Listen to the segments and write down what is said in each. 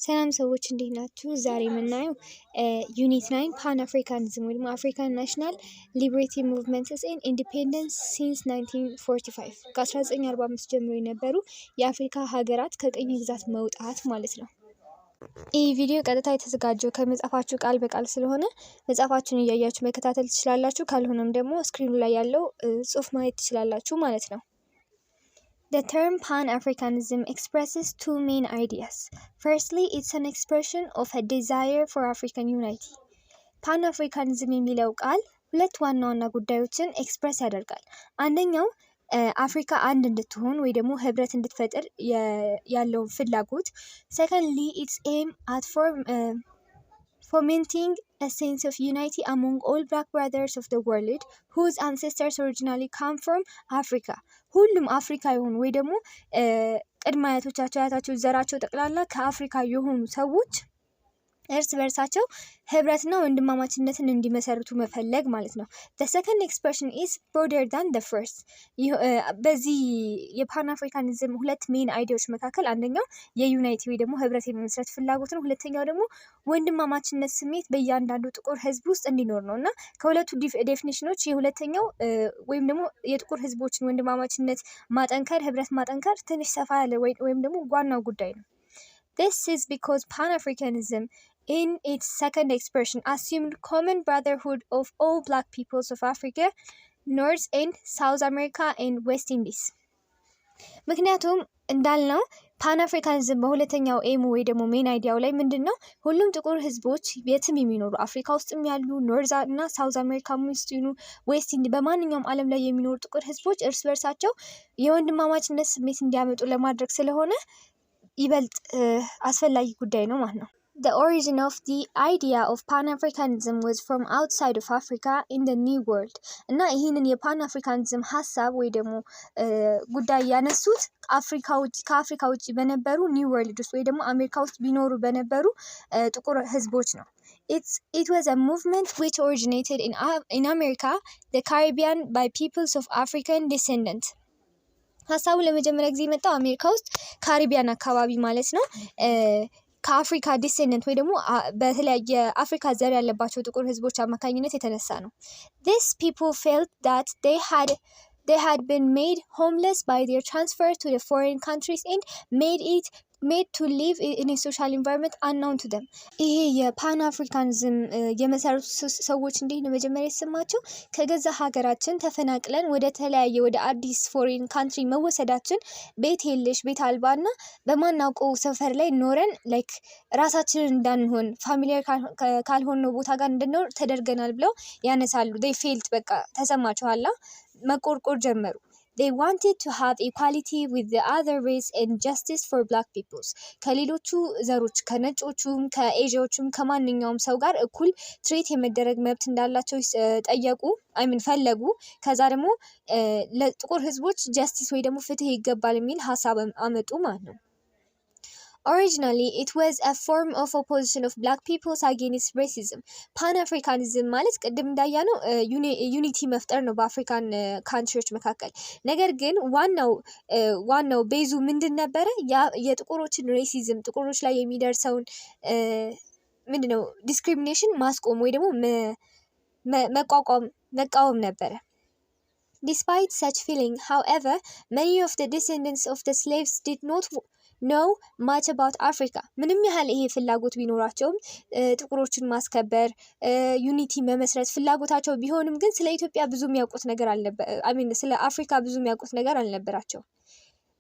ሰላም ሰዎች እንዴት ናችሁ? ዛሬ የምናየው ዩኒት 9 ፓን አፍሪካኒዝም ወይም አፍሪካን ናሽናል ሊበሬቲ ሙቭመንትስ ኤንድ ኢንዲፔንደንስ ሲንስ 1945 ከ1945 ጀምሮ የነበሩ የአፍሪካ ሀገራት ከቅኝ ግዛት መውጣት ማለት ነው። ይህ ቪዲዮ ቀጥታ የተዘጋጀው ከመጽሐፋችሁ ቃል በቃል ስለሆነ መጽሐፋችሁን እያያችሁ መከታተል ትችላላችሁ። ካልሆነም ደግሞ ስክሪኑ ላይ ያለው ጽሑፍ ማየት ትችላላችሁ ማለት ነው። The term Pan-Africanism expresses two main ideas. Firstly, it's an expression of a desire for African unity. Pan-Africanism የሚለው ቃል ሁለት ዋና ዋና ጉዳዮችን ኤክስፕረስ ያደርጋል። አንደኛው አፍሪካ አንድ እንድትሆን ወይ ደግሞ ህብረት እንድትፈጥር ያለውን ፍላጎት። Secondly, it's aim at fomenting a sense of unity among all black brothers of the world whose ancestors originally come from Africa. ሁሉም አፍሪካ የሆኑ ወይ ደግሞ ቅድመ አያቶቻቸው አያታቸው ዘራቸው ጠቅላላ ከአፍሪካ የሆኑ ሰዎች እርስ በርሳቸው ህብረትና ወንድማማችነትን እንዲመሰርቱ መፈለግ ማለት ነው። The second expression is broader than the first. በዚህ የፓን አፍሪካኒዝም ሁለት ሜን አይዲያዎች መካከል አንደኛው የዩናይቲ ወይ ደግሞ ህብረት የመመስረት ፍላጎት ነው። ሁለተኛው ደግሞ ወንድማማችነት ስሜት በእያንዳንዱ ጥቁር ህዝብ ውስጥ እንዲኖር ነው እና ከሁለቱ ዴፊኒሽኖች የሁለተኛው ወይም ደግሞ የጥቁር ህዝቦችን ወንድማማችነት ማጠንከር ህብረት ማጠንከር ትንሽ ሰፋ ያለ ወይም ደግሞ ዋናው ጉዳይ ነው። This is because Pan-Africanism in its second expression assumed common brotherhood of all black peoples of Africa, North and South America and West Indies. ምክንያቱም እንዳልነው ፓን አፍሪካኒዝም በሁለተኛው ኤሙ ወይ ደግሞ ሜን አይዲያው ላይ ምንድነው ሁሉም ጥቁር ህዝቦች የትም የሚኖሩ አፍሪካ ውስጥም ያሉ ኖርዝ እና ሳውዝ አሜሪካ ውስጥ ይኑ ዌስት ኢንዲ በማንኛውም ዓለም ላይ የሚኖሩ ጥቁር ህዝቦች እርስ በርሳቸው የወንድማማችነት ስሜት እንዲያመጡ ለማድረግ ስለሆነ ይበልጥ አስፈላጊ ጉዳይ ነው ማለት ነው። The origin of the idea of Pan-Africanism was from outside of Africa in the New World. እና ይህንን የፓን-አፍሪካኒዝም ሀሳብ ወይ ደግሞ ጉዳይ ያነሱት ከአፍሪካ ውጭ በነበሩ ኒው ወርልድ ውስጥ ወይ ደግሞ አሜሪካ ውስጥ ቢኖሩ በነበሩ ጥቁር ህዝቦች ነው። It was a movement which originated in America, the Caribbean by peoples of African descent. ሀሳቡ ለመጀመሪያ ጊዜ የመጣው አሜሪካ ውስጥ ካሪቢያን አካባቢ ማለት ነው። ከአፍሪካ ዲሴንደንት ወይ ደግሞ በተለያየ አፍሪካ ዘር ያለባቸው ጥቁር ህዝቦች አማካኝነት የተነሳ ነው። These people felt that they had been made homeless by their transfer to the foreign countries and made to live in a social environment unknown to them. ይሄ የፓን አፍሪካኒዝም የመሰረቱ ሰዎች እንዴት ነው መጀመሪያ የተሰማቸው? ከገዛ ሀገራችን ተፈናቅለን ወደ ተለያየ ወደ አዲስ ፎሬን ካንትሪ መወሰዳችን ቤት የለሽ ቤት አልባና በማናውቀው ሰፈር ላይ ኖረን ላይክ ራሳችንን እንዳንሆን ፋሚሊያር ካልሆነው ቦታ ጋር እንድንኖር ተደርገናል ብለው ያነሳሉ። they felt በቃ ተሰማቸዋላ መቆርቆር ጀመሩ። They wanted to have equality with the other race and justice for black peoples. ከሌሎቹ ዘሮች ከነጮቹም ከኤዥያዎቹም ከማንኛውም ሰው ጋር እኩል ትሬት የመደረግ መብት እንዳላቸው ጠየቁ ፈለጉ። ከዛ ደግሞ ለጥቁር ህዝቦች ጀስቲስ ወይ ደግሞ ፍትህ ይገባል የሚል ሀሳብ አመጡ ማለት ነው። Originally, it was a form of opposition of black peoples against racism. Pan-Africanism ማለት ቅድም እንዳያነው ዩኒቲ መፍጠር ነው በአፍሪካን ካንትሪዎች መካከል። ነገር ግን ዋናው ቤዙ ምንድን ነበረ? የጥቁሮችን ሬሲዝም ጥቁሮች ላይ የሚደርሰውን ምንድነው ዲስክሪሚኔሽን ማስቆም ወይ ደግሞ መቃወም ነበረ። Despite such feeling, however, many of the descendants of the slaves did not know much about Africa. ምንም ያህል ይሄ ፍላጎት ቢኖራቸውም ጥቁሮችን ማስከበር ዩኒቲ መመስረት ፍላጎታቸው ቢሆንም ግን ስለ ኢትዮጵያ ብዙ የሚያውቁት ነገር ስለ አፍሪካ ብዙ የሚያውቁት ነገር አልነበራቸው።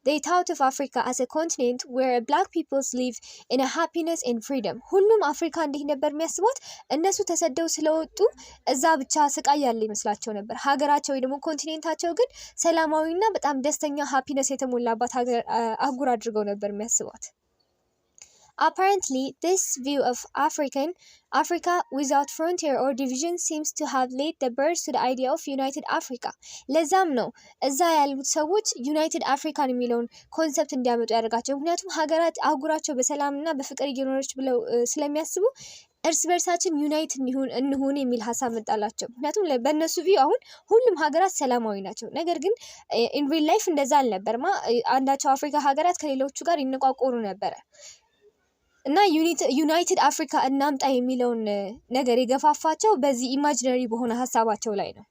They thought of Africa as a continent where black peoples live in a happiness and freedom. ሁሉም አፍሪካ እንዲህ ነበር የሚያስቡት። እነሱ ተሰደው ስለወጡ እዛ ብቻ ስቃይ ያለ ይመስላቸው ነበር። ሀገራቸው ወይ ደግሞ ኮንቲኔንታቸው ግን ሰላማዊና በጣም ደስተኛ ሃፒነስ የተሞላባት አህጉር አድርገው ነበር የሚያስቡት። Apparently, this view of Africa without frontier or division seems to have laid the birth to the idea of United Africa. ለዛም ነው እዛ ያሉት ሰዎች ዩናይትድ አፍሪካን የሚለውን ኮንሰፕት እንዲያመጡ ያደርጋቸው። ምክንያቱም አህጉራቸው በሰላምና በፍቅር እየኖረች ብለው ስለሚያስቡ እርስ በርሳችን ዩናይት እንሁን የሚል ሀሳብ መጣላቸው። ምክንያቱም በእነሱ ቪው አሁን ሁሉም ሀገራት ሰላማዊ ናቸው። ነገር ግን ኢን ሪል ላይፍ እንደዛ አልነበርማ። አንዳቸው አፍሪካ ሀገራት ከሌሎቹ ጋር ይነቋቆሩ ነበረ። እና ዩናይትድ አፍሪካ እናምጣ የሚለውን ነገር የገፋፋቸው በዚህ ኢማጂነሪ በሆነ ሀሳባቸው ላይ ነው።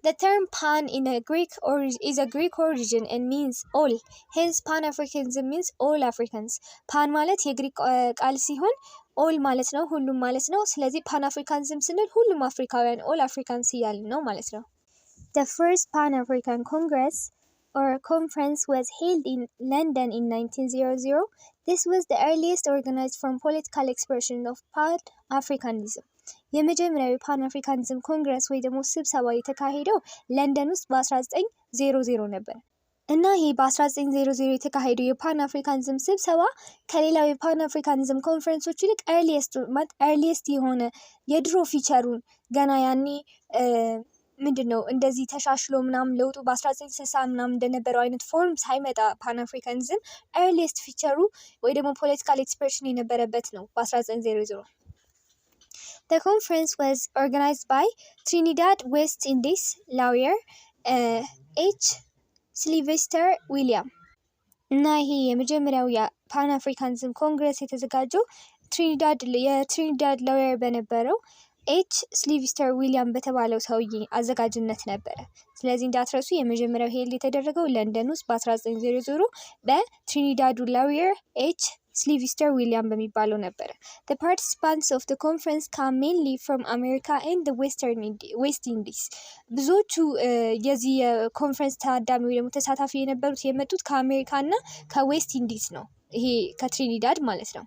The term pan is a Greek origin and means all. Hence Pan-Africanism means all Africans. pan ማለት የግሪክ ቃል ሲሆን all ማለት ነው ሁሉም ማለት ነው። ስለዚህ Pan-Africanism ስንል ሁሉም አፍሪካውያን all Africans እያልን ነው ማለት ነው። The first Pan-African Congress or conference was held in London in 1900. This was the earliest organized form political expression of Pan-Africanism. የመጀመሪያው ፓን አፍሪካኒዝም ኮንግረስ ወይ ደግሞ ስብሰባ የተካሄደው ለንደን ውስጥ በ1900 ነበር እና ይሄ በ1900 የተካሄደው የፓን አፍሪካኒዝም ስብሰባ ከሌላው የፓን አፍሪካኒዝም ኮንፈረንሶች ይልቅ ኤርሊየስት የሆነ የድሮ ፊቸሩን ገና ያኔ ምንድነው እንደዚህ ተሻሽሎ ምናምን ለውጡ በ1960 ምናምን እንደነበረው አይነት ፎርም ሳይመጣ ፓን አፍሪካኒዝም ኤርሊየስት ፊቸሩ ወይ ደግሞ ፖለቲካል ኤክስፕሬሽን የነበረበት ነው በ1900። The conference was organized by Trinidad West Indies lawyer H. Sylvester William እና ይሄ የመጀመሪያው የፓን አፍሪካኒዝም ኮንግረስ የተዘጋጀው የትሪኒዳድ ላውየር በነበረው ኤች ስሊቪስተር ዊሊያም በተባለው ሰውዬ አዘጋጅነት ነበረ። ስለዚህ እንዳትረሱ የመጀመሪያው ሄል የተደረገው ለንደን ውስጥ በ1900 በትሪኒዳዱ ላውየር ኤች ስሊቪስተር ዊሊያም በሚባለው ነበረ። The participants of the conference come mainly from America and the West Indies. ብዙዎቹ የዚህ የኮንፈረንስ ታዳሚ ወይ ደግሞ ተሳታፊ የመጡት ከአሜሪካ እና ከዌስት ኢንዲስ ነው። ይሄ ከትሪኒዳድ ማለት ነው።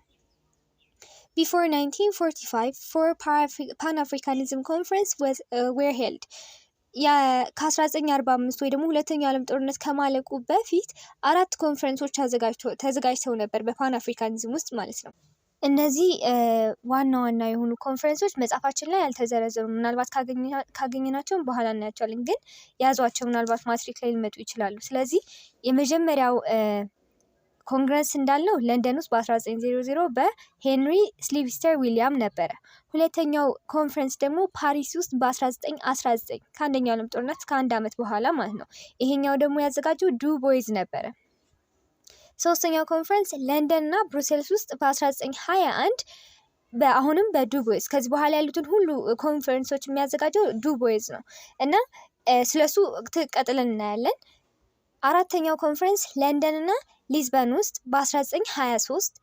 Before 1945, four Pan-Africanism conferences were held. ከ1945 ወይ ደግሞ ሁለተኛው ዓለም ጦርነት ከማለቁ በፊት 4 ኮንፈረንሶች ተዘጋጅተው ነበር በፓን አፍሪካኒዝም ውስጥ ማለት ነው። እነዚህ ዋና ዋና የሆኑ ኮንፈረንሶች መጽሐፋችን ላይ አልተዘረዘሩም። ምናልባት ካገኘናቸውም በኋላ እናያቸዋለን። ግን ያዟቸው፣ ምናልባት ማትሪክ ላይ ሊመጡ ይችላሉ። ስለዚህ የመጀመሪያው ኮንግረስ እንዳልነው ለንደን ውስጥ በ1900 በሄንሪ ስሊቪስተር ዊሊያም ነበረ። ሁለተኛው ኮንፈረንስ ደግሞ ፓሪስ ውስጥ በ1919 ከአንደኛው ዓለም ጦርነት ከአንድ ዓመት በኋላ ማለት ነው። ይሄኛው ደግሞ ያዘጋጀው ዱ ቦይዝ ነበረ። ሶስተኛው ኮንፈረንስ ለንደን እና ብሩሴልስ ውስጥ በ1921 አሁንም በዱ ቦይዝ። ከዚህ በኋላ ያሉትን ሁሉ ኮንፈረንሶች የሚያዘጋጀው ዱ ቦይዝ ነው እና ስለሱ ቀጥለን እናያለን። አራተኛው ኮንፈረንስ ለንደን እና ሊዝበን ውስጥ በ1923፣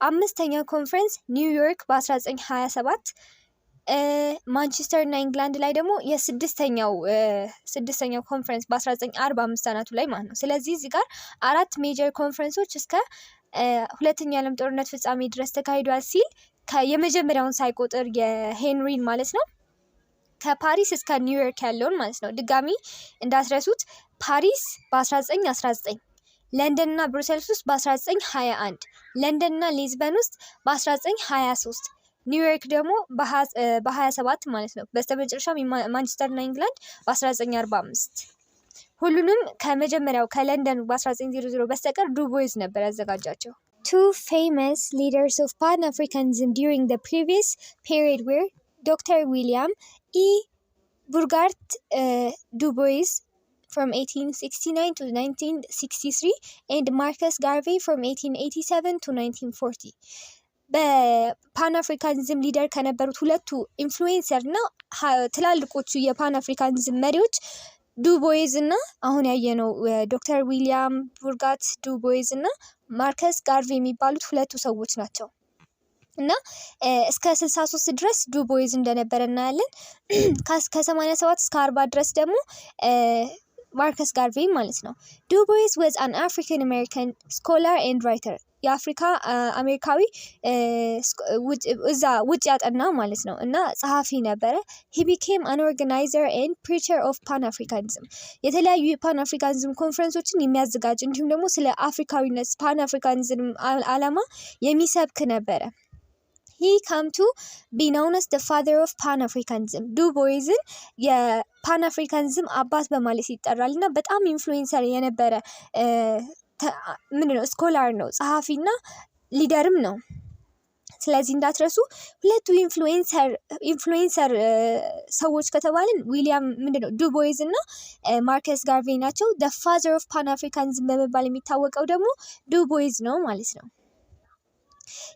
አምስተኛው ኮንፈረንስ ኒውዮርክ በ1927፣ ማንቸስተር እና ኢንግላንድ ላይ ደግሞ የስድስተኛው ኮንፈረንስ በ1945 አናቱ ላይ ማለት ነው። ስለዚህ እዚህ ጋር 4 ሜጀር ኮንፈረንሶች እስከ ሁለተኛው ዓለም ጦርነት ፍጻሜ ድረስ ተካሂዷል ሲል የመጀመሪያውን ሳይቆጥር የሄንሪን ማለት ነው ከፓሪስ እስከ ኒውዮርክ ያለውን ማለት ነው። ድጋሚ እንዳትረሱት ፓሪስ በ1919፣ ለንደን እና ብሩሰልስ ውስጥ በ1921፣ ለንደን እና ሊዝበን ውስጥ በ1923፣ ኒውዮርክ ደግሞ በ27 ማለት ነው። በስተመጨረሻ ማንቸስተር እና ኢንግላንድ በ1945። ሁሉንም ከመጀመሪያው ከለንደን በ1900 በስተቀር ዱ ቦይዝ ነበር ያዘጋጃቸው። Two famous leaders of Pan-Africanism during the previous period were Dr. William E. Burghardt Du Bois from 1869 to 1963 and Marcus Garvey from 1887 to 1940. በፓን አፍሪካኒዝም ሊደር ከነበሩት ሁለቱ ኢንፍሉዌንሰር እና ትላልቆቹ የፓን አፍሪካኒዝም መሪዎች ዱ ቦይዝ እና አሁን ያየነው ዶክተር ዊሊያም ቡርጋት ዱ ቦይዝ እና ማርከስ ጋርቬ የሚባሉት ሁለቱ ሰዎች ናቸው እና እስከ 63 ድረስ ዱ ቦይዝ እንደነበረ እናያለን። ከ87 እስከ 40 ድረስ ደግሞ ማርከስ ጋርቬ ማለት ነው። ዱ ቦይዝ was an African American scholar and writer. የአፍሪካ አሜሪካዊ እዛ ውጭ ያጠና ማለት ነው እና ጸሐፊ ነበረ። he became an organizer and preacher of Pan-Africanism. የተለያዩ የፓን አፍሪካኒዝም ኮንፈረንሶችን የሚያዘጋጅ እንዲሁም ደግሞ ስለ አፍሪካዊነት ፓን አፍሪካኒዝም ዓላማ የሚሰብክ ነበረ። he came to be known as the father of Pan-Africanism. ዱ ቦይዝን የፓን አፍሪካኒዝም አባት በማለት ይጠራል እና በጣም ኢንፍሉዌንሰር የነበረ ምንድነው ስኮላር ነው፣ ጸሐፊና ሊደርም ነው። ስለዚህ እንዳትረሱ ሁለቱ ኢንፍሉዌንሰር ሰዎች ከተባልን ዊሊያም ምንድነው ዱ ቦይዝ እና ማርከስ ጋርቬ ናቸው። the father of Pan-Africanism በመባል የሚታወቀው ደግሞ ዱ ቦይዝ ነው ማለት ነው።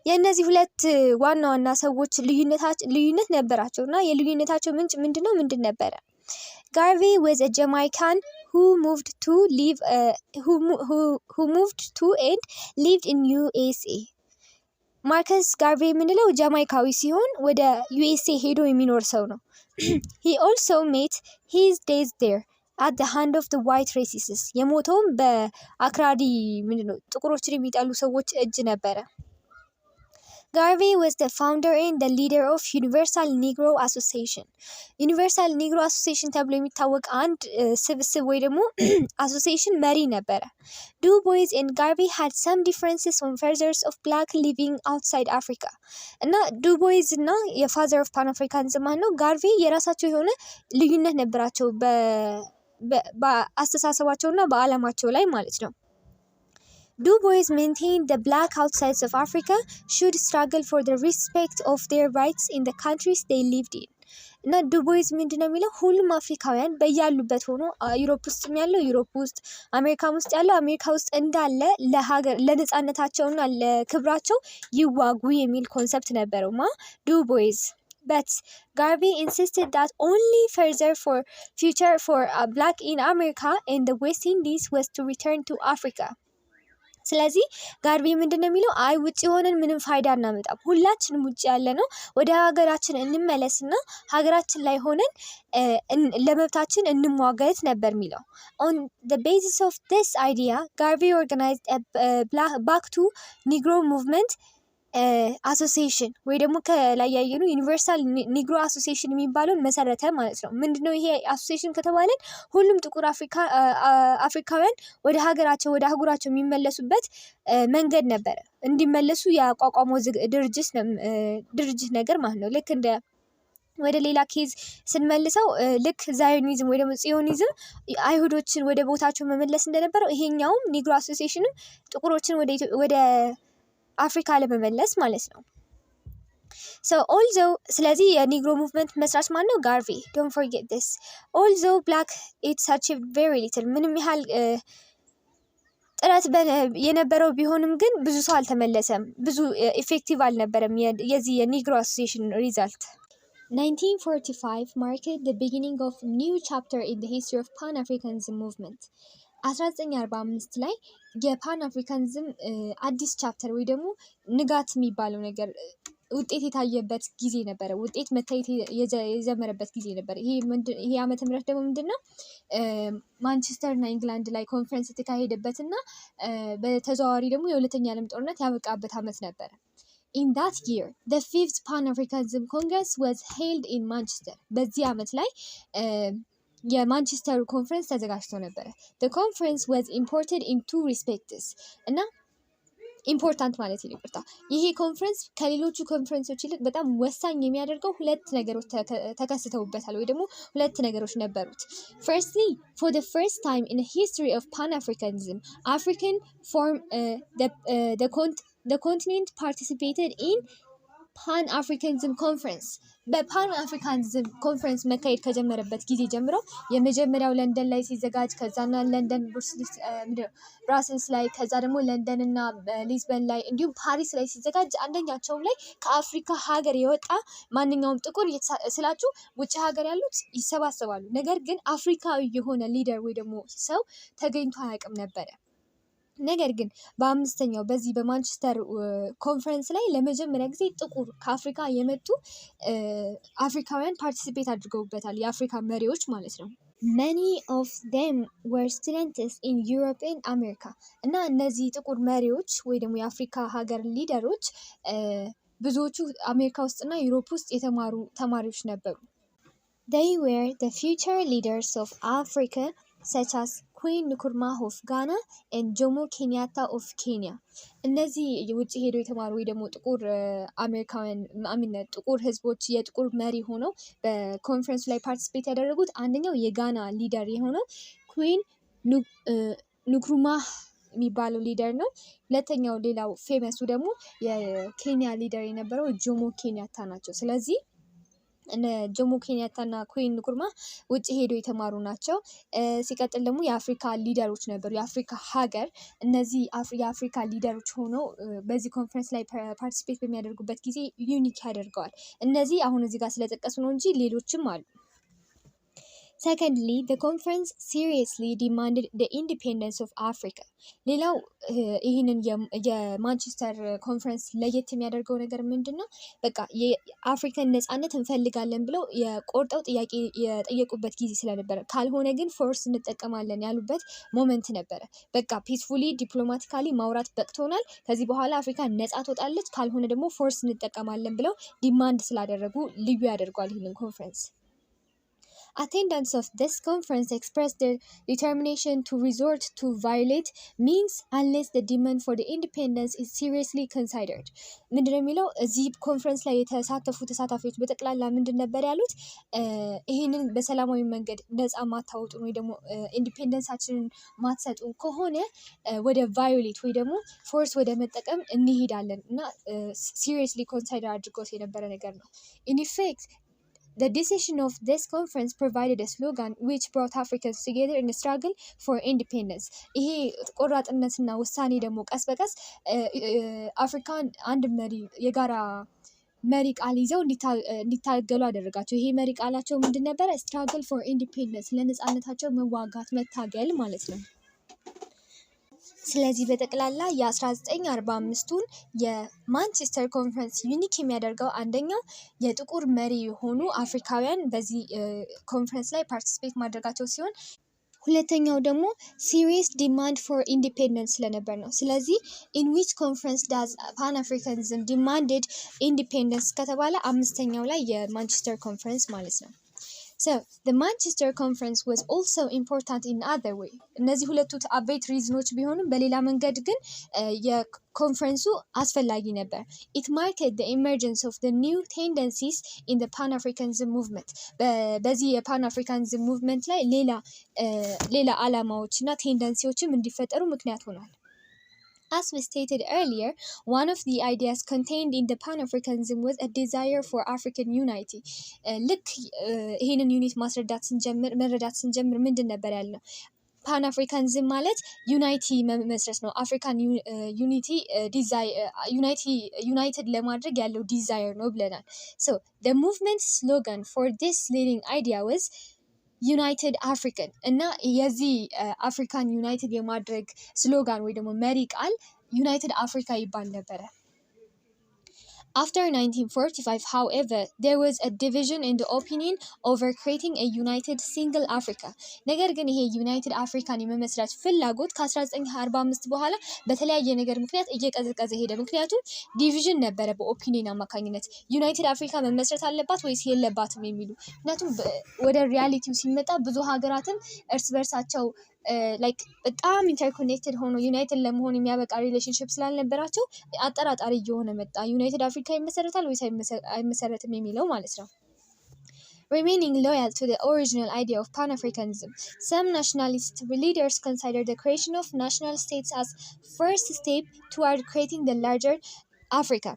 የእነዚህ ሁለት ዋና ዋና ሰዎች ልዩነት ነበራቸው እና የልዩነታቸው ምንጭ ምንድን ነበረ? Garvey was a Jamaican who moved to and lived in USA. ማርከስ ጋርቬ የምንለው ጃማይካዊ ሲሆን ወደ ዩኤስኤ ሄዶ የሚኖር ሰው ነው። He also met his death there at the hand of the white racists. የሞተውም በአክራሪ ጥቁሮችን የሚጠሉ ሰዎች እጅ ነበረ። Garvey was the founder and the leader of Universal Negro Association. Universal Negro Association ተብሎ የሚታወቅ አንድ ስብስብ ወይ ደግሞ አሶሲዬሽን መሪ ነበረ። Du Bois and Garvey had some differences on fathers of black living outside Africa. እና ዱ ቦይዝ እና የፋዘር ኦፍ ፓን አፍሪካኒዝም ነው ጋርቬ የራሳቸው የሆነ ልዩነት ነበራቸው በአስተሳሰባቸውና በዓላማቸው ላይ ማለት ነው። Du Bois maintained the black outsides of Africa should struggle for the respect of their rights in the countries they lived in. እና ዱ ቦይዝ ምንድነው የሚለው ሁሉም አፍሪካውያን በያሉበት ሆኖ ዩሮፕ ውስጥ ያለው ዩሮፕ ውስጥ አሜሪካም ውስጥ ያለው አሜሪካ ውስጥ እንዳለ ለሀገር ለነጻነታቸውና ለክብራቸው ይዋጉ የሚል ኮንሰፕት ነበረው ዱ ቦይዝ። But Garvey insisted that only further for future for black in America and the West Indies was to return to Africa. ስለዚህ ጋርቬ ምንድነው የሚለው አይ ውጪ ሆነን ምንም ፋይዳ እናመጣም፣ ሁላችንም ውጪ ያለ ነው ወደ ሀገራችን እንመለስና ሀገራችን ላይ ሆነን ለመብታችን እንሟገት ነበር የሚለው። On the basis of this idea, Garvey organized a back to Negro movement አሶሲዬሽን ወይ ደግሞ ከላይ ያየነው ዩኒቨርሳል ኒግሮ አሶሲዬሽን የሚባለውን መሰረተ ማለት ነው። ምንድነው ይሄ አሶሲዬሽን ከተባለን ሁሉም ጥቁር አፍሪካውያን ወደ ሀገራቸው ወደ አህጉራቸው የሚመለሱበት መንገድ ነበረ። እንዲመለሱ ያቋቋመው ድርጅት ነገር ማለት ነው። ልክ እንደ ወደ ሌላ ኬዝ ስንመልሰው ልክ ዛዮኒዝም ወይ ደግሞ ጽዮኒዝም አይሁዶችን ወደ ቦታቸው መመለስ እንደነበረው ይሄኛውም ኒግሮ አሶሲዬሽንም ጥቁሮችን ወደ አፍሪካ ለመመለስ ማለት ነው። So although ስለዚህ የኒግሮ ሙቭመንት መስራች ማን ነው? ጋርቬ። Don't forget this. Although black it's achieved very little ምንም ያህል ጥረት የነበረው ቢሆንም ግን ብዙ ሰው አልተመለሰም፣ ብዙ ኢፌክቲቭ አልነበረም የዚህ የኒግሮ አሶሲዬሽን ሪዛልት። 1945 marked the beginning of a new chapter in the history of Pan-Africanism movement. 1945 ላይ የፓን አፍሪካኒዝም አዲስ ቻፕተር ወይ ደግሞ ንጋት የሚባለው ነገር ውጤት የታየበት ጊዜ ነበረ። ውጤት መታየት የጀመረበት ጊዜ ነበር። ይሄ ዓመተ ምህረት ደግሞ ምንድነው ማንቸስተር እና ኢንግላንድ ላይ ኮንፈረንስ የተካሄደበትና በተዘዋዋሪ ደግሞ የሁለተኛ ዓለም ጦርነት ያበቃበት ዓመት ነበረ። In that year, the 5th Pan-Africanism Congress was held in Manchester. በዚህ ዓመት ላይ የማንቸስተር ኮንፈረንስ ተዘጋጅቶ ነበረ። The conference was important in two respects. እና ኢምፖርታንት ማለት ይቅርታ፣ ይሄ ኮንፈረንስ ከሌሎቹ ኮንፈረንሶች ይልቅ በጣም ወሳኝ የሚያደርገው ሁለት ነገሮች ተከስተውበታል ወይ ደግሞ ሁለት ነገሮች ነበሩት። Firstly, for the first time in the history of Pan-Africanism, African form the continent participated in Pan-Africanism Conference. በፓን አፍሪካኒዝም ኮንፈረንስ መካሄድ ከጀመረበት ጊዜ ጀምሮ የመጀመሪያው ለንደን ላይ ሲዘጋጅ ከዛና ለንደን ብራስልስ ላይ ከዛ ደግሞ ለንደን እና ሊዝበን ላይ እንዲሁም ፓሪስ ላይ ሲዘጋጅ አንደኛቸውም ላይ ከአፍሪካ ሀገር የወጣ ማንኛውም ጥቁር ስላችሁ ውጭ ሀገር ያሉት ይሰባሰባሉ። ነገር ግን አፍሪካዊ የሆነ ሊደር ወይ ደግሞ ሰው ተገኝቶ አያውቅም ነበረ። ነገር ግን በአምስተኛው በዚህ በማንቸስተር ኮንፈረንስ ላይ ለመጀመሪያ ጊዜ ጥቁር ከአፍሪካ የመጡ አፍሪካውያን ፓርቲሲፔት አድርገውበታል፣ የአፍሪካ መሪዎች ማለት ነው። Many of them were students in Europe and America. እና እነዚህ ጥቁር መሪዎች ወይ ደግሞ የአፍሪካ ሀገር ሊደሮች ብዙዎቹ አሜሪካ ውስጥና ዩሮፕ ውስጥ የተማሩ ተማሪዎች ነበሩ። They were the future leaders of Africa, such as Queen Nkrumah of Ghana and Jomo Kenyatta of Kenya. እነዚህ ውጭ ሄዶ የተማሩ ወይ ደግሞ ጥቁር አሜሪካውያን ጥቁር ህዝቦች የጥቁር መሪ ሆነው በኮንፈረንስ ላይ ፓርቲሲፔት ያደረጉት አንደኛው የጋና ሊደር የሆነው ኩዊን ንክሩማህ የሚባለው ሊደር ነው። ሁለተኛው ሌላው ፌመሱ ደግሞ የኬንያ ሊደር የነበረው ጆሞ ኬንያታ ናቸው። ስለዚህ እነ ጆሞ ኬንያታ እና ኩዊን ንኩርማ ውጭ ሄደው የተማሩ ናቸው። ሲቀጥል ደግሞ የአፍሪካ ሊደሮች ነበሩ፣ የአፍሪካ ሀገር እነዚህ የአፍሪካ ሊደሮች ሆነው በዚህ ኮንፈረንስ ላይ ፓርቲሲፔት በሚያደርጉበት ጊዜ ዩኒክ ያደርገዋል። እነዚህ አሁን እዚህ ጋር ስለጠቀሱ ነው እንጂ ሌሎችም አሉ። Secondly, the conference seriously demanded the independence of Africa. ሌላው ይህንን የማንቸስተር ኮንፈረንስ ለየት የሚያደርገው ነገር ምንድን ነው? በቃ የአፍሪካን ነጻነት እንፈልጋለን ብለው የቆርጠው ጥያቄ የጠየቁበት ጊዜ ስለነበረ፣ ካልሆነ ግን ፎርስ እንጠቀማለን ያሉበት ሞመንት ነበረ። በቃ ፒስፉሊ ዲፕሎማቲካሊ ማውራት በቅቶናል፣ ከዚህ በኋላ አፍሪካ ነጻ ትወጣለች፣ ካልሆነ ደግሞ ፎርስ እንጠቀማለን ብለው ዲማንድ ስላደረጉ ልዩ ያደርጓል ይህንን ኮንፈረንስ። Attendants of this conference expressed their determination to resort to violate means unless the demand for the independence is seriously considered. ምንድን ነው የሚለው እዚህ ኮንፈረንስ ላይ የተሳተፉ ተሳታፊዎች በጠቅላላ ምንድን ነበር ያሉት? ይህንን በሰላማዊ መንገድ ነጻ ማታወጡን ወይ ደግሞ ኢንዲፔንደንሳችንን ማትሰጡን ከሆነ ወደ ቫዮሌት ወይ ደግሞ ፎርስ ወደ መጠቀም እንሄዳለን እና ሲሪየስሊ ኮንሲደር አድርጎት የነበረ ነገር ነው። In effect, the decision of this conference provided a slogan which brought Africans together in a struggle for independence. ይሄ ቆራጥነትና ውሳኔ ደግሞ ቀስ በቀስ አፍሪካን አንድ የጋራ መሪ ቃል ይዘው እንዲታገሉ አደረጋቸው። ይሄ መሪ ቃላቸው ምንድን ነበረ? struggle for independence፣ ለነጻነታቸው መዋጋት መታገል ማለት ነው። ስለዚህ በጠቅላላ የ1945ቱን የማንቸስተር ኮንፈረንስ ዩኒክ የሚያደርገው አንደኛው የጥቁር መሪ የሆኑ አፍሪካውያን በዚህ ኮንፈረንስ ላይ ፓርቲሲፔት ማድረጋቸው ሲሆን ሁለተኛው ደግሞ ሲሪየስ ዲማንድ ፎር ኢንዲፔንደንስ ስለነበር ነው። ስለዚህ ኢን ዊች ኮንፈረንስ ዳዝ ፓን አፍሪካኒዝም ዲማንድድ ኢንዲፔንደንስ ከተባለ አምስተኛው ላይ የማንቸስተር ኮንፈረንስ ማለት ነው። So, the Manchester conference was also important in other way. እነዚህ ሁለቱ አበይት ሪዝኖች ቢሆኑም በሌላ መንገድ ግን የኮንፈረንሱ አስፈላጊ ነበር። It marked the emergence of the new tendencies in the Pan-Africanism movement. በዚህ የፓን-አፍሪካኒዝም ሙቭመንት ላይ ሌላ ዓላማዎች እና ቴንደንሲዎችም እንዲፈጠሩ ምክንያት ሆኗል። As we stated earlier, one of the ideas contained in the Pan-Africanism was a desire for African unity. ልክ ይህንን ዩኒት መረዳት ስንጀምር ምንድን ነበር ያልነው? ፓን አፍሪካኒዝም ማለት ዩናይቲ መመስረት ነው። አፍሪካን ዩኒቲ ዩናይትድ ለማድረግ ያለው ዲዛየር ነው ብለናል። So, the movement slogan for this leading idea was ዩናይትድ አፍሪካን እና የዚህ አፍሪካን ዩናይትድ የማድረግ ስሎጋን ወይ ደግሞ መሪ ቃል ዩናይትድ አፍሪካ ይባል ነበረ። After 1945, however, there was a division in the opinion over creating a united single Africa. ነገር ግን ይሄ ዩናይትድ አፍሪካን የመመስረት ፍላጎት ከ1945 በኋላ በተለያየ ነገር ምክንያት እየቀዘቀዘ ሄደ። ምክንያቱም ዲቪዥን ነበረ በኦፒኒየን አማካኝነት ዩናይትድ አፍሪካ መመስረት አለባት ወይስ የለባትም የሚሉ። ምክንያቱም ወደ ሪያሊቲው ሲመጣ ብዙ ሀገራትም እርስ በርሳቸው በጣም ኢንተርኮኔክትድ ሆኖ ዩናይትድ ለመሆን የሚያበቃ ሪሌሽንሽፕ ስላልነበራቸው አጠራጣሪ እየሆነ መጣ። ዩናይትድ አፍሪካ ይመሰረታል ወይስ አይመሰረትም የሚለው ማለት ነው። Remaining loyal to the original idea of Pan-Africanism, some nationalist leaders consider the creation of national states as first step toward creating the larger Africa.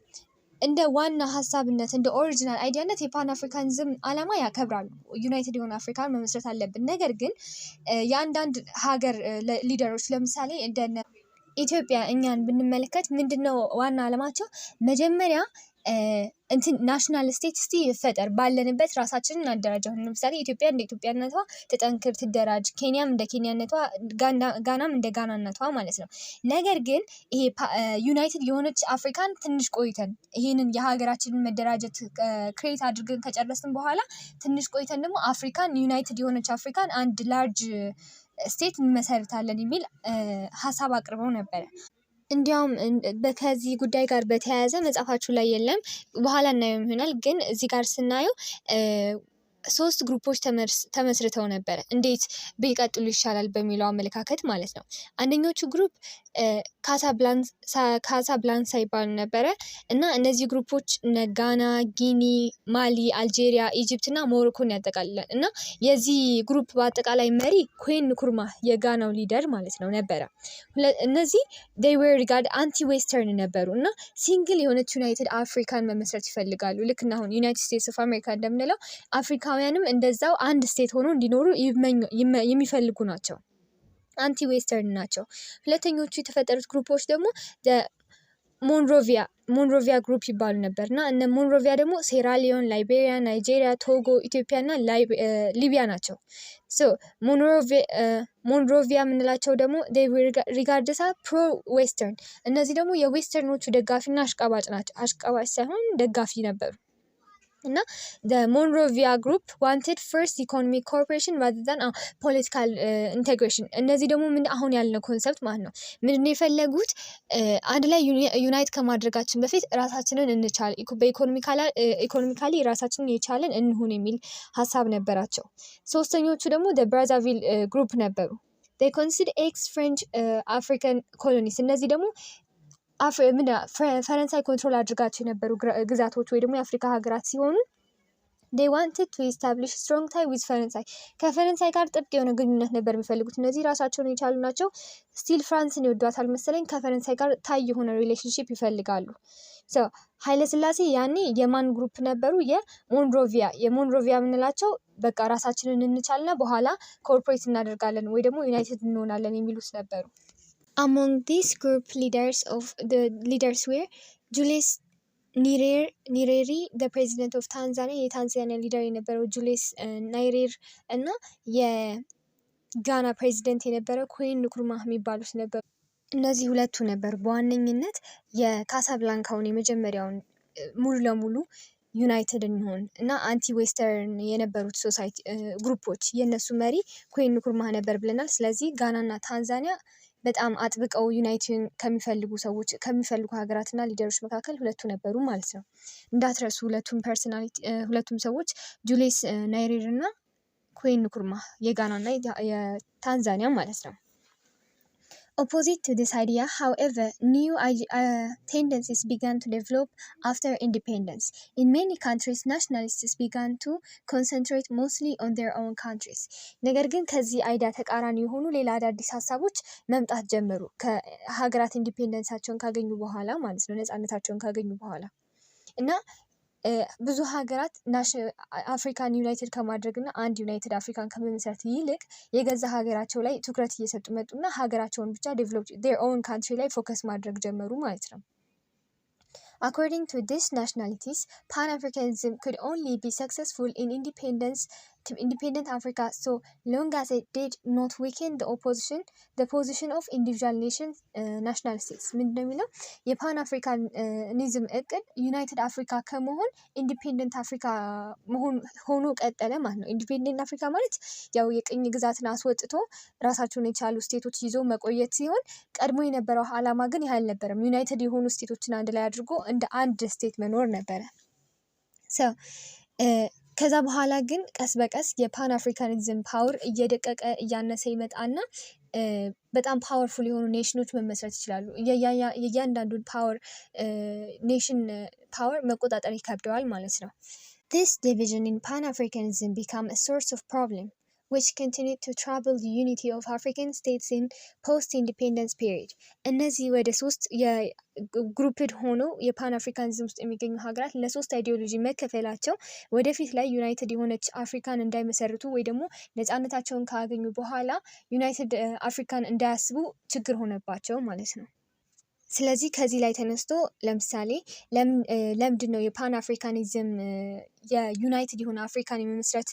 እንደ ዋና ሀሳብነት እንደ ኦሪጂናል አይዲያነት የፓን አፍሪካኒዝም ዓላማ ያከብራሉ። ዩናይትድ የሆነ አፍሪካን መመስረት አለብን። ነገር ግን የአንዳንድ ሀገር ሊደሮች ለምሳሌ እንደነ ኢትዮጵያ እኛን ብንመለከት ምንድነው ዋና ዓላማቸው? መጀመሪያ ናሽናል ስቴት እስቲ ይፈጠር፣ ባለንበት ራሳችንን እናደራጅ። አሁን ለምሳሌ ኢትዮጵያ እንደ ኢትዮጵያነቷ ትጠንክር ትደራጅ፣ ኬንያም እንደ ኬንያነቷ፣ ጋናም እንደ ጋናነቷ ማለት ነው። ነገር ግን ይሄ ዩናይትድ የሆነች አፍሪካን ትንሽ ቆይተን ይሄንን የሀገራችንን መደራጀት ክሬት አድርገን ከጨረስን በኋላ ትንሽ ቆይተን ደግሞ አፍሪካን ዩናይትድ የሆነች አፍሪካን አንድ ላርጅ ስቴት እንመሰርታለን የሚል ሀሳብ አቅርበው ነበረ። እንዲያውም ከዚህ ጉዳይ ጋር በተያያዘ መጽሐፋችሁ ላይ የለም፣ በኋላ እናየው ይሆናል። ግን እዚህ ጋር ስናየው 3 ግሩፖች ተመስርተው ነበረ፣ እንዴት ቢቀጥሉ ይሻላል በሚለው አመለካከት ማለት ነው። አንደኞቹ ግሩፕ ካሳብላንሳ ይባሉ ነበረ እና እነዚህ ግሩፖች ጋና፣ ጊኒ፣ ማሊ፣ አልጄሪያ፣ ኢጅፕት እና ሞሮኮን ያጠቃልላል እና የዚህ ግሩፕ በአጠቃላይ መሪ ኩዌን ንኩርማ የጋናው ሊደር ማለት ነው ነበረ። እነዚህ they were regarded anti-western ነበሩ እና ሲንግል የሆነች ዩናይትድ አፍሪካን መመስረት ይፈልጋሉ። ልክ እና አሁን ዩናይትድ ስቴትስ ኦፍ አሜሪካ እንደምንለው አፍሪካውያንም እንደዛው አንድ ስቴት ሆኖ እንዲኖሩ የሚፈልጉ ናቸው። አንቲ ዌስተርን ናቸው። ሁለተኞቹ የተፈጠሩት ግሩፖች ደግሞ ሞንሮቪያ ግሩፕ ይባሉ ነበር እና እነ ሞንሮቪያ ደግሞ ሴራሊዮን፣ ላይቤሪያ፣ ናይጄሪያ፣ ቶጎ፣ ኢትዮጵያ እና ሊቢያ ናቸው። ሞንሮቪያ የምንላቸው ደግሞ ሪጋርድሳ ፕሮ ዌስተርን፣ እነዚህ ደግሞ የዌስተርኖቹ ደጋፊና አሽቃባጭ ናቸው። አሽቃባጭ ሳይሆን ደጋፊ ነበሩ እና ሞንሮቪያ ግሩፕ ዋንትድ ፈርስት ኢኮኖሚክ ኮኦፐሬሽን rather than ፖለቲካል ኢንቴግሬሽን። እነዚህ ደግሞ ምን አሁን ያልነው ኮንሰፕት ማለት ነው። ምንድነው የፈለጉት? አንድ ላይ ዩናይት ከማድረጋችን በፊት ራሳችንን እንቻል፣ ኢኮኖሚካሊ ራሳችንን የቻለን እንሁን የሚል ሀሳብ ነበራቸው። ሶስተኞቹ ደግሞ ብራዛቪል ግሩፕ ነበሩ። they considered ex-French African colonies። እነዚህ ደግሞ ፈረንሳይ ኮንትሮል አድርጋቸው የነበሩ ግዛቶች ወይ ደግሞ የአፍሪካ ሀገራት ሲሆኑ they wanted to establish strong tie with ፈረንሳይ፣ ከፈረንሳይ ጋር ጥብቅ የሆነ ግንኙነት ነበር የሚፈልጉት። እነዚህ ራሳቸውን የቻሉ ናቸው። ስቲል ፍራንስን ይወዷታል መሰለኝ። ከፈረንሳይ ጋር ታይ የሆነ ሪሌሽንሽፕ ይፈልጋሉ። ኃይለ ሥላሴ ያኔ የማን ግሩፕ ነበሩ? የሞንሮቪያ የምንላቸው በቃ ራሳችንን እንቻልና በኋላ ኮርፖሬት እናደርጋለን ወይ ደግሞ ዩናይትድ እንሆናለን የሚሉት ነበሩ። Among these group leaders were Julius Nyerere, the president of Tanzania፣ የታንዛኒያ ሊደር የነበረው ጁሊየስ ናይሬር እና የጋና ፕሬዚደንት የነበረው ኩዌን ንኩርማ የሚባሉት ነበሩ። እነዚህ ሁለቱ ነበሩ በዋነኝነት የካሳብላንካውን የመጀመሪያውን ሙሉ ለሙሉ ዩናይትድ እንሆን እና አንቲ ዌስተርን የነበሩት ሶሳይቲ ግሩፖች የእነሱ መሪ ኩዌን ንኩርማ ነበር ብለናል። ስለዚህ ጋናና ታንዛኒያ በጣም አጥብቀው ዩናይትን ከሚፈልጉ ሀገራትና ሊደሮች መካከል ሁለቱ ነበሩ ማለት ነው። እንዳትረሱ ሁለቱም ሰዎች ጁሊየስ ናይሬር እና ኩዌን ንኩርማ የጋናና የታንዛኒያ ማለት ነው። Opposite to this idea, however, new tendencies began to develop after independence. In many countries, nationalists began to concentrate mostly on their own countries. ነገር ግን ከዚህ አይዲያ ተቃራኒ የሆኑ ሌላ አዳዲስ ሀሳቦች መምጣት ጀመሩ ከሀገራት ኢንዲፔንደንሳቸውን ካገኙ በኋላ ማለት ነው፣ ነፃነታቸውን ካገኙ በኋላ እና ብዙ ሀገራት አፍሪካን ዩናይትድ ከማድረግ እና አንድ ዩናይትድ አፍሪካን ከመመስረት ይልቅ የገዛ ሀገራቸው ላይ ትኩረት እየሰጡ መጡና ሀገራቸውን ብቻ ዴቨሎፕ their own country ላይ ፎከስ ማድረግ ጀመሩ ማለት ነው። According to these nationalities, Pan-Africanism could only be successful in independent Africa so long as it did not weaken the position of individual national states። ምንድን ነው የሚለው? የፓን አፍሪካኒዝም እቅድ ዩናይትድ አፍሪካ ከመሆን ኢንዲፔንደንት አፍሪካ ሆኖ ቀጠለ ማለት ነው። ኢንዲፔንደንት አፍሪካ ማለት ያው የቅኝ ግዛትን አስወጥቶ ራሳቸውን የቻሉ ስቴቶች ይዞ መቆየት ሲሆን ቀድሞ የነበረው ዓላማ ግን ይህ አልነበረም። ዩናይትድ የሆኑ ስቴቶችን አንድ ላይ አድርጎ እንደ አንድ ስቴት መኖር ነበረ። ከዛ በኋላ ግን ቀስ በቀስ የፓን አፍሪካኒዝም ፓወር እየደቀቀ እያነሰ ይመጣና በጣም ፓወርፉል የሆኑ ኔሽኖች መመስረት ይችላሉ። የእያንዳንዱን ኔሽን ፓወር መቆጣጠር ይከብደዋል ማለት ነው። This division in Pan-Africanism became a source of problem, which continued to trouble the unity of African states in post-independence period. እነዚህ ወደ ሶስት የግሩፕድ ሆነው የፓን አፍሪካኒዝም ውስጥ የሚገኙ ሀገራት ለሶስት አይዲዮሎጂ መከፈላቸው ወደፊት ላይ ዩናይትድ የሆነች አፍሪካን እንዳይመሰርቱ ወይ ደግሞ ነፃነታቸውን ካገኙ በኋላ ዩናይትድ አፍሪካን እንዳያስቡ ችግር ሆነባቸው ማለት ነው። ስለዚህ ከዚህ ላይ ተነስቶ ለምሳሌ ለምንድን ነው የፓን አፍሪካኒዝም የዩናይትድ የሆነ አፍሪካን የመመስረት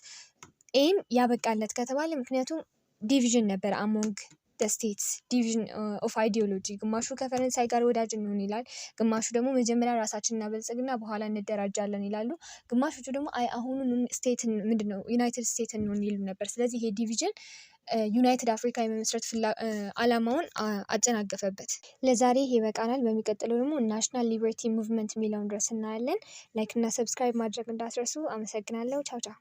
ኤም ያበቃለት ከተባለ ምክንያቱም ዲቪዥን ነበር አሞንግ ስቴትስ ዲቪዥን ኦፍ አይዲዮሎጂ። ግማሹ ከፈረንሳይ ጋር ወዳጅ እንሆን ይላል፣ ግማሹ ደግሞ መጀመሪያ ራሳችን እናበልጽግና በኋላ እንደራጃለን ይላሉ፣ ግማሾቹ ደግሞ አሁኑን ስቴትን ምንድነው ዩናይትድ ስቴት እንሆን ይሉ ነበር። ስለዚህ ይሄ ዲቪዥን ዩናይትድ አፍሪካ የመመስረት አላማውን አጨናገፈበት። ለዛሬ ይበቃናል። በሚቀጥለው ደግሞ ናሽናል ሊበርቲ ሙቭመንት የሚለውን ድረስ እናያለን። ላይክ እና ሰብስክራይብ ማድረግ እንዳትረሱ። አመሰግናለሁ። ቻው ቻው።